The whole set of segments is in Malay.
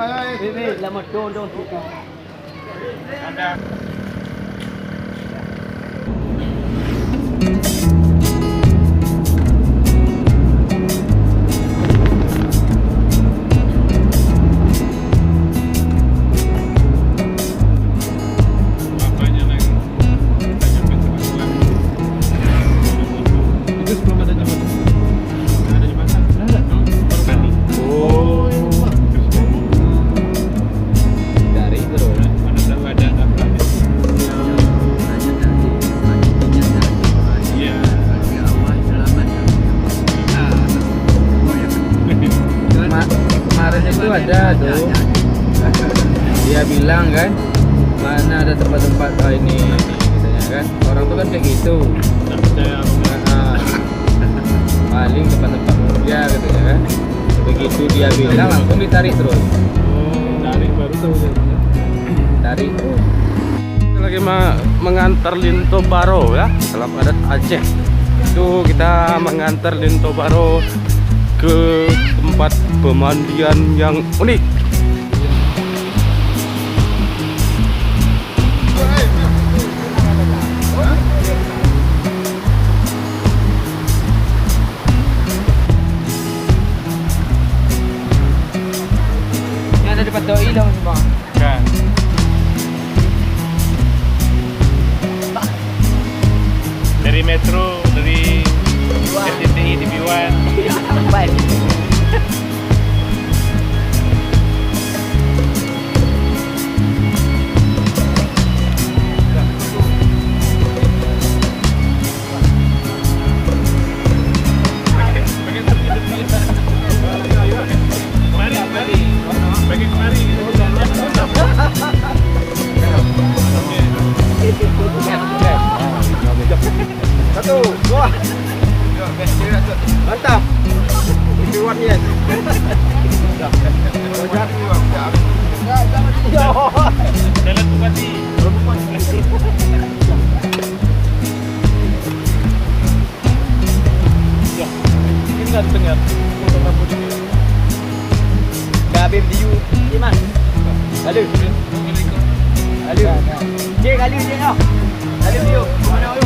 Bebe, lama don. Ada. Ada tuh, dia bilang kan mana ada tempat-tempat ini katanya kan, orang tuh kan kayak gitu. Paling tempat-tempat kerja katanya kan, begitu dia bilang langsung ditarik terus. Tarik baru tahu Tarik. Lagi mengantar Linto Baro ya, dalam adat Aceh. Itu kita mengantar Linto Baro ke tempat pemandian yang unik. Yang ada di Patoi dong semua. Kan. Dari metro, dari RCTI di Biwan. Baik. Satu, dua. Mantap. Biwan ya. Jalan Bupati. Ya, ini ganteng ya. Potong rambut ini. Habib di Iman. Lalu. Cik kali je noh. Lalu dia. Mana ayo?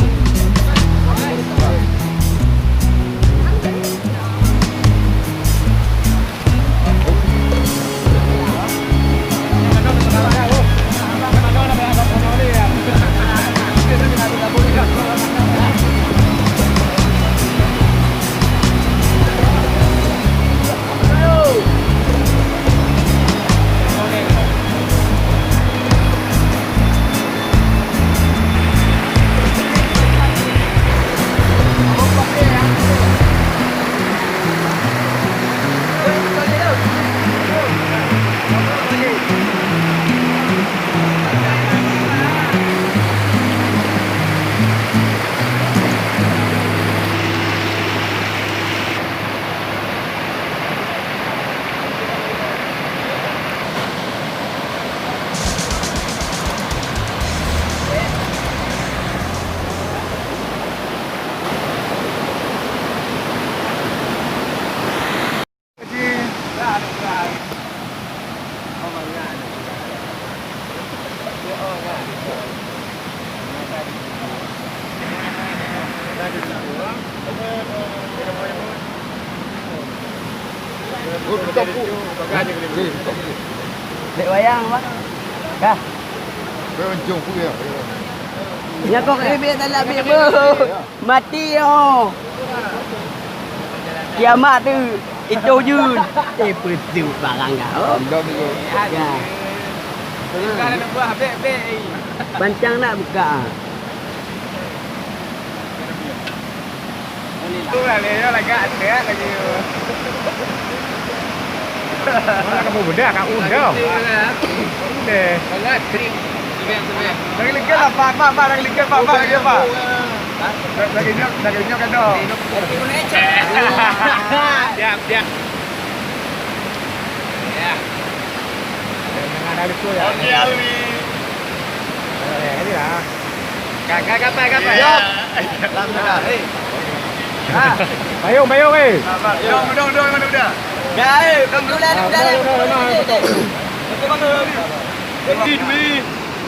Dek wayang apa? Dah. Bencong pun ya. Ya kok ini tak nak ambil mati yo. Kiamat tu itu jun. Betul barang kau. Anda ni. Ya. Sekarang nak buat habis-habis. Pancang nak buka. Itu lah dia lagi ada lagi. Mana kamu budak kau udah. Udah. Sangat krim. Lagi lihat lah pak, lagi lihat pak lagi apa? Lagi nyok kan dong. Siap. Ya. Jangan ada itu ya. Oke, Alwi. Ini lah. Kakak kapai. Ya. Lambat. Bayung eh. Dong, mana udah? Dah, kamu dah.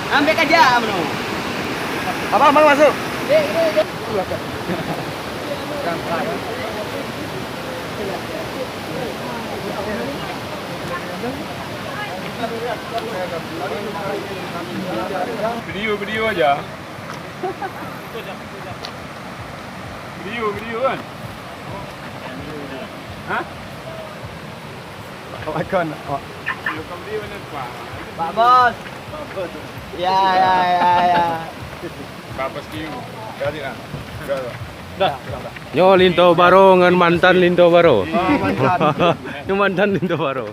Ambil kerja menu. Abang masuk. Video aja. Video kan? Hah? Makan. Pak Bos. Ya. Bapak skill. Kasih ah. Nyo Linto Baro ngan mantan Linto Baro. Mantan. Nyo mantan Linto Baro.